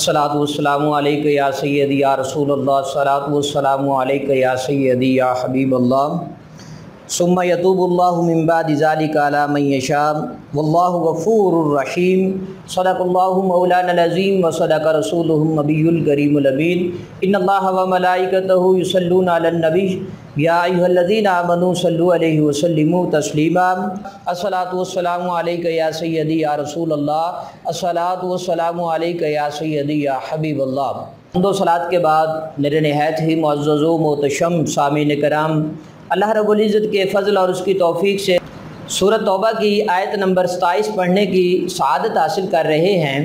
अस्सलातु वस्सलामु अलैका या सय्यदी या रसूलल्लाह, अस्सलातु वस्सलामु अलैका या सय्यदी या हबीबल्लाह, सुम्मा यतूबुल्लाहु मिन बादि ज़ालिका अला मन यशा, वल्लाहु गफूरुर रहीम। सदक़ल्लाहु मौलानल अज़ीम व सदक़ रसूलुहुन नबियुल करीमुल अमीन। इन्नल्लाहा व मलाइकतहु युसल्लूना अलन नबी या अय्युहल्लज़ीना आमनू सल्लु अलैहि व सल्लिमू तस्लीमा। अस्सलातु वस्सलामु अलैका या सय्यदी या रसूलल्लाह, अस्सलातु वस्सलामु अलैका या सय्यदी या हबीबल्लाह। दो सलात के बाद मेरे नहायत ही मुअज़्ज़ज़ व मोहतरम सामीन कराम, अल्लाह रब्बुल इज़्ज़त के फ़ज़ल और उसकी तौफ़ीक़ से सूरत तौबा की आयत नंबर 27 पढ़ने की सआदत हासिल कर रहे हैं,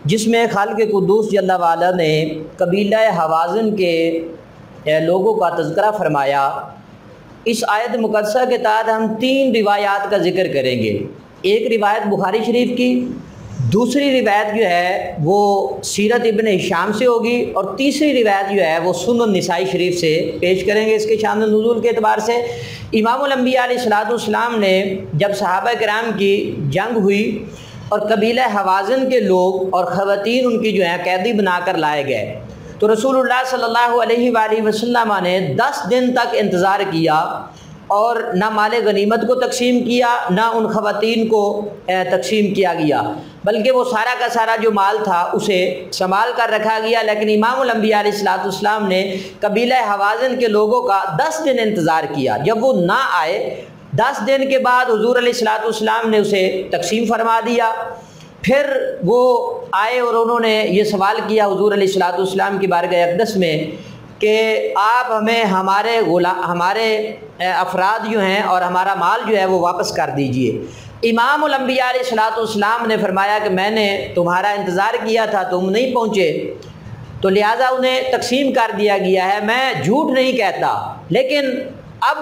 जिसमें खालिक़ कुद्दूस जल्ल वाला ने कबीला हवाज़िन के लोगों का तज़किरा फ़रमाया। इस आयत मुक़द्दसा के तहत हम 3 रिवायात का ज़िक्र करेंगे। एक रिवायत बुखारी शरीफ की, दूसरी रिवायत जो है वो सीरत इब्न हिशाम से होगी, और तीसरी रिवायत जो है वो सुनन निसाई शरीफ से पेश करेंगे। इसके शान नुज़ूल के अतबार से इमामुल अंबिया अलैहिस्सलाम ने जब सहाबा किराम की जंग हुई और कबीला हवाज़िन के लोग और ख़वातीन उनकी जो है कैदी बनाकर लाए गए, तो रसूलुल्लाह सल्लल्लाहु अलैहि वसल्लम ने 10 दिन तक इंतज़ार किया और ना माले गनीमत को तकसीम किया, ना उन ख़वातीन को तकसीम किया गया, बल्कि वो सारा का सारा जो माल था उसे संभाल कर रखा गया। लेकिन इमामुल अंबिया अलैहिस्सलाम ने कबीला हवाज़िन के लोगों का 10 दिन इंतज़ार किया। जब वो ना आए, 10 दिन के बाद हुज़ूर अलैहिस्सलाम ने उसे तकसीम फरमा दिया। फिर वो आए और उन्होंने ये सवाल किया हुज़ूर अलैहिस्सलाम की बारगाह अक़दस में कि आप हमें हमारे अफराद जो हैं और हमारा माल जो है वो वापस कर दीजिए। इमामुल अंबिया अलैहिस्सलाम ने फरमाया कि मैंने तुम्हारा इंतज़ार किया था, तुम नहीं पहुँचे, तो लिहाजा उन्हें तकसीम कर दिया गया है। मैं झूठ नहीं कहता, लेकिन अब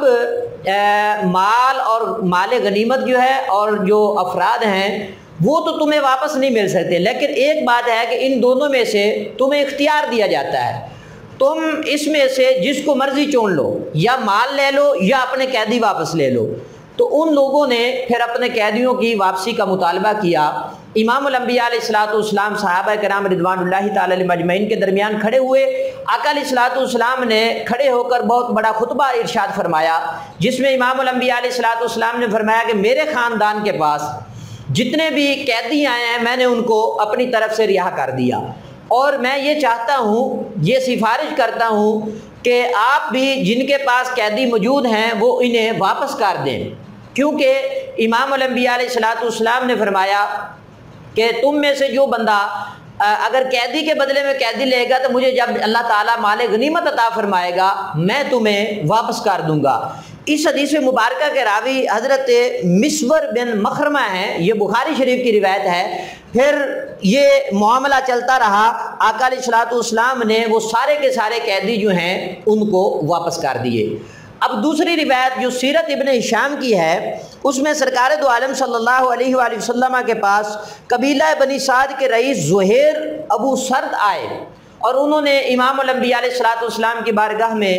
माल और माल गनीमत जो है और जो अफराद हैं वो तो तुम्हें वापस नहीं मिल सकते, लेकिन एक बात है कि इन दोनों में से तुम्हें इख्तियार दिया जाता है, तुम इसमें से जिसको मर्जी चुन लो, या माल ले लो या अपने कैदी वापस ले लो। तो उन लोगों ने फिर अपने कैदियों की वापसी का मुतालबा किया। इमामुल अंबिया अलैहिस्सलाम सहाबा किराम रिदवानुल्लाहि ताला अलैहिम अजमईन के दरमियान खड़े हुए। आका अलैहिस्सलाम ने खड़े होकर बहुत बड़ा खुतबा इरशाद फरमाया, जिसमें इमामुल अंबिया अलैहिस्सलाम ने फरमाया कि मेरे ख़ानदान के पास जितने भी कैदी आए हैं मैंने उनको अपनी तरफ से रिहा कर दिया, और मैं ये चाहता हूँ, ये सिफारिश करता हूँ कि आप भी जिनके पास कैदी मौजूद हैं वो इन्हें वापस कर दें, क्योंकि इमामुल अंबिया अलैहिस्सलाम ने फरमाया कि तुम में से जो बंदा अगर कैदी के बदले में कैदी लेगा तो मुझे जब अल्लाह ताला माले गनीमत अता फरमाएगा मैं तुम्हें वापस कर दूंगा। इस हदीस मुबारका के रावी हज़रत मिस्वर बिन मखरमा हैं, ये बुखारी शरीफ की रिवायत है। फिर ये मामला चलता रहा, आका अलैहिस्सलाम ने वो सारे के सारे कैदी जो हैं उनको वापस कर दिए। अब दूसरी रिवायत जो सीरत इब्न हिशाम की है, उसमें सरकार दो आलम सल्लल्लाहु अलैहि वसल्लम के पास कबीला बनी साद के रईस ज़ुहैर अबू सर्द आए और उन्होंने इमामुल अंबिया अलैहिस्सलाम की बारगाह में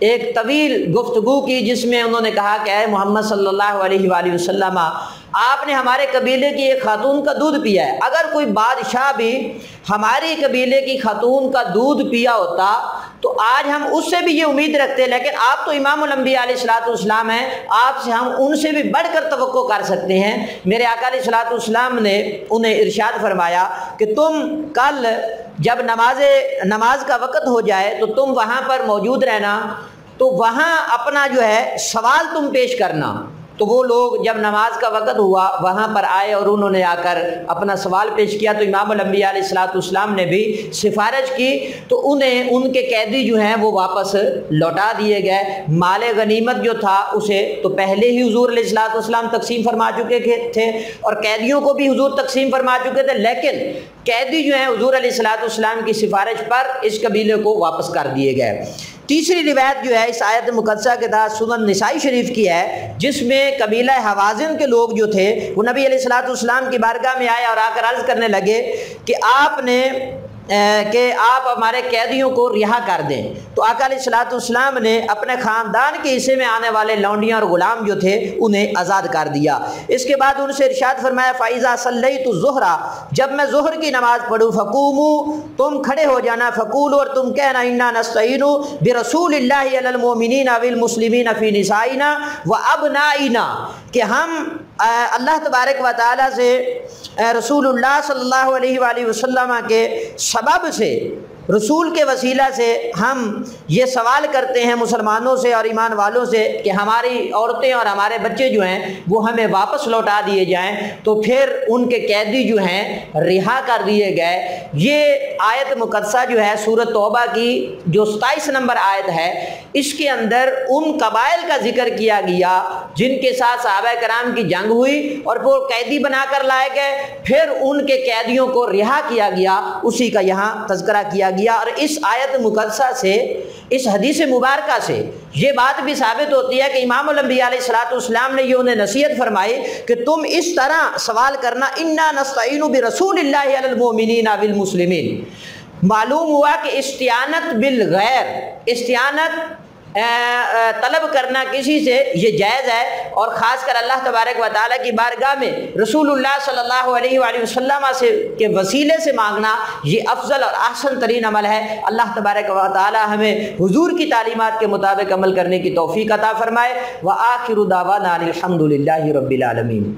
एक तवील गुफ्तगू की, जिसमें उन्होंने कहा कि ऐ मोहम्मद सल्लल्लाहु अलैहि वसल्लम, आपने हमारे कबीले की एक खातून का दूध पिया है। अगर कोई बादशाह भी हमारी कबीले की खातून का दूध पिया होता तो आज हम उससे भी ये उम्मीद रखते, लेकिन आप तो इमामुल अंबिया अलैहिस्सलाम हैं, आपसे हम उनसे भी बढ़कर तवक्को कर सकते हैं। मेरे आका अलैहिस्सलाम ने उन्हें इरशाद फरमाया कि तुम कल जब नमाज का वक़्त हो जाए तो तुम वहाँ पर मौजूद रहना, तो वहाँ अपना जो है सवाल तुम पेश करना। तो वो लोग जब नमाज का वक़्त हुआ वहाँ पर आए और उन्होंने आकर अपना सवाल पेश किया, तो इमामुल अंबिया अलैहिस्सलाम ने भी सिफारिश की, तो उन्हें उनके कैदी जो हैं वो वापस लौटा दिए गए। माले गनीमत जो था उसे तो पहले ही हुज़ूर अलैहिस्सलाम तकसीम फरमा चुके थे और कैदियों को भी हुज़ूर तकसीम फरमा चुके थे, लेकिन कैदी जो हैं हुज़ूर अलैहिस्सलाम की सिफारिश पर इस कबीले को वापस कर दिए गए। तीसरी रिवायत जो है इस आयत मुक़द्दसा के तहत सुनन निसाई शरीफ की है, जिसमें कबीला हवाज़िन के लोग जो थे वो नबी अलैहिस्सलाम की बारगाह में आए और आकर अर्ज़ करने लगे कि आपने کہ آپ ہمارے قیدیوں کو رہا کر دیں۔ تو آقا علیہ الصلوۃ والسلام نے اپنے خاندان کے حصے میں آنے والے لونڈیاں اور غلام جو تھے انہیں آزاد کر دیا۔ اس کے بعد ان سے ارشاد فرمایا فَإِذَا صَلَّيْتُ الظُّهْرَ، جب میں ظہر کی نماز پڑھوں، فَقُومُوا، تم کھڑے ہو جانا، فَقُولُوا، اور تم کہنا، اِنَّا نَسْتَعِينُ بِرَسُولِ اللَّهِ عَلَى الْمُؤْمِنِينَ وَالْمُسْلِمِينَ فِي نِسَائِنَا وَأَبْنَائِنَا، کہ ہم اللہ تبارک و تعالیٰ سے رسول اللہ صلی اللہ علیہ وآلہ وسلم کے سبب سے، رسول کے وسیلہ سے ہم یہ سوال کرتے ہیں مسلمانوں سے اور ایمان والوں سے کہ ہماری عورتیں اور ہمارے بچے جو ہیں وہ ہمیں واپس لوٹا دیے جائیں۔ تو پھر ان کے قیدی جو ہیں رہا کر دیے گئے۔ یہ آیت مقدسہ جو ہے سورۃ توبہ کی جو 27 نمبر آیت ہے، اس کے اندر ان قبائل کا ذکر کیا گیا جن کے ساتھ صحابہ کرام کی جنگ ہوئی اور وہ قیدی بنا کر لائے گئے، پھر ان کے قیدیوں کو رہا کیا گیا، اسی کا یہاں تذکرہ کیا گیا۔ اور اس آیت مقدسہ سے، اس حدیث مبارکہ سے یہ بات بھی ثابت ہوتی ہے کہ امام الانبیاء علیہ الصلوۃ والسلام نے یہ انہیں نصیحت فرمائی کہ تم اس طرح سوال کرنا، اِنَّا نَسْتَعِينُ بِرَسُولِ اللَّهِ عَلَى الْمُؤْمِنِينَ وَالْمُسْلِمِينَ۔ معلوم ہوا کہ استعانت بالغیر، استعانت طلب کرنا کسی سے یہ جائز ہے، اور خاص کر اللہ تبارک و تعالیٰ کی بارگاہ میں رسول اللہ صلی اللہ علیہ وآلہ وسلم سے کے وسیلے سے مانگنا یہ افضل اور احسن ترین عمل ہے۔ اللہ تبارک و تعالیٰ ہمیں حضور کی تعلیمات کے مطابق عمل کرنے کی توفیق عطا فرمائے۔ وآخر دعوانا الحمد للہ رب العالمین۔